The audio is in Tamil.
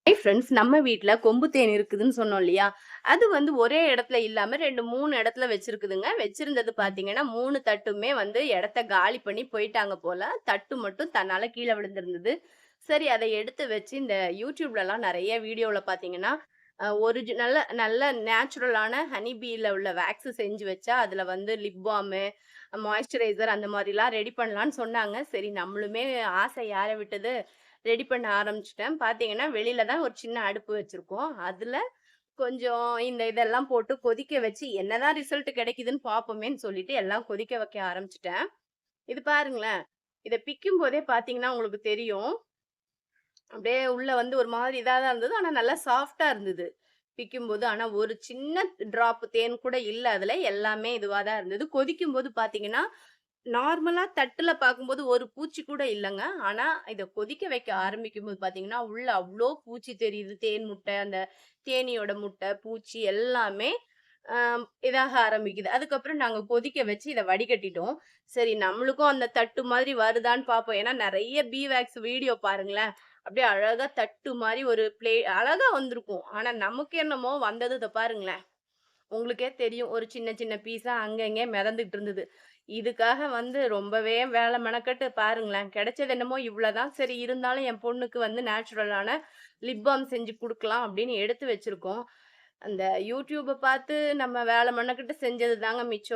ஹாய் ஃப்ரெண்ட்ஸ், நம்ம வீட்ல கொம்பு தேன் இருக்குதுன்னு சொன்னோம் இல்லையா? அது வந்து ஒரே இடத்துல இல்லாம 2, 3 இடத்துல வச்சிருக்குதுங்க. வச்சிருந்தது பார்த்தீங்கன்னா, 3 தட்டுமே வந்து இடத்த காலி பண்ணி போயிட்டாங்க போல. தட்டு மட்டும் தன்னால கீழ விழுந்திருந்தது. சரி, அத எடுத்து வச்சு இந்த YouTubeலலாம் நெறைய வீடியோல பார்த்தீங்கன்னா, நல்ல நல்ல நேச்சுரலான ஹனி பீல உள்ள வேக்ஸ் செஞ்சு வச்சா, அதுல வந்து லிப் பாமு, மாய்ஸ்சரைசர் அந்த மாரிலாம் ரெடி பண்ணலான்னு சொன்னாங்க. சரி, நம்மளுமே ஆசை யார விட்டது? ரெடி பண்ண ஆரம்பிச்சுட்டேன். பார்த்தீங்கன்னா, வெளியில தான் ஒரு சின்ன அடுப்பு வச்சிருக்கோம். அதுல கொஞ்சம் இதெல்லாம் போட்டு கொதிக்க வச்சு, என்னதான் ரிசல்ட் கிடைக்குதுன்னு பார்ப்போமேன்னு சொல்லிட்டு எல்லாம் கொதிக்க வைக்க ஆரம்பிச்சுட்டேன். இது பாருங்களேன். இத பிக்கும்போதே பார்த்தீங்கன்னா உங்களுக்கு தெரியும். அப்படியே உள்ள வந்து ஒரு மாதிரி இதா தான் இருந்தது. ஆனா நல்லா சாஃப்ட்டா இருந்தது. பிக்கும்போது. ஆனா ஒரு சின்ன ட்ராப் தேன் கூட இல்ல அதுல. எல்லாமே இதுவா தான் இருந்தது. கொதிக்கும்போது பார்த்தீங்கன்னா, நார்மலா தட்டுல பார்க்கும்போது ஒரு பூச்சி கூட இல்லங்க. ஆனா இத கொதிக்க வைக்க ஆரம்பிக்கும்போது பார்த்தீங்கன்னா, உள்ள அவ்ளோ பூச்சி தெரியுது. தேன் முட்டை, அந்த தேனீயோட முட்டை, பூச்சி எல்லாமே அ இதாக ஆரம்பிக்குது. அதுக்கப்புறம் நாங்க கொதிக்க வச்சு இத வடிகட்டிட்டோம். சரி, நம்மளுக்கும் அந்த தட்டு மாதிரி வருதான்னு பார்ப்போம். ஏன்னா நெறைய பீ வேக்ஸ் வீடியோ பாருங்களேன். அப்படியே அழகா தட்டு மாரி ஒரு அழகா வந்திருக்கும். ஆனா நமக்கு என்னமோ வந்தது இத பாருங்களேன். உங்களுக்கே தெரியும். ஒரு சின்ன சின்ன பீஸா அங்க இங்க மிதந்துட்டு இருந்தது. இதுக்காக வந்து ரொம்பவே வேல மெனக்கெட்டு பாருங்களேன். கிடைச்சது என்னமோ இவ்வளோதான். சரி, இருந்தாலும் என் பொண்ணுக்கு வந்து நேச்சுரலான லிப் பாம் செஞ்சு குடுக்கலாம் அப்படின்னு எடுத்து வச்சிருக்கோம். அந்த YouTubeப பார்த்து நம்ம வேல மெனக்கெட்டு செஞ்சது தாங்க மிச்சம்.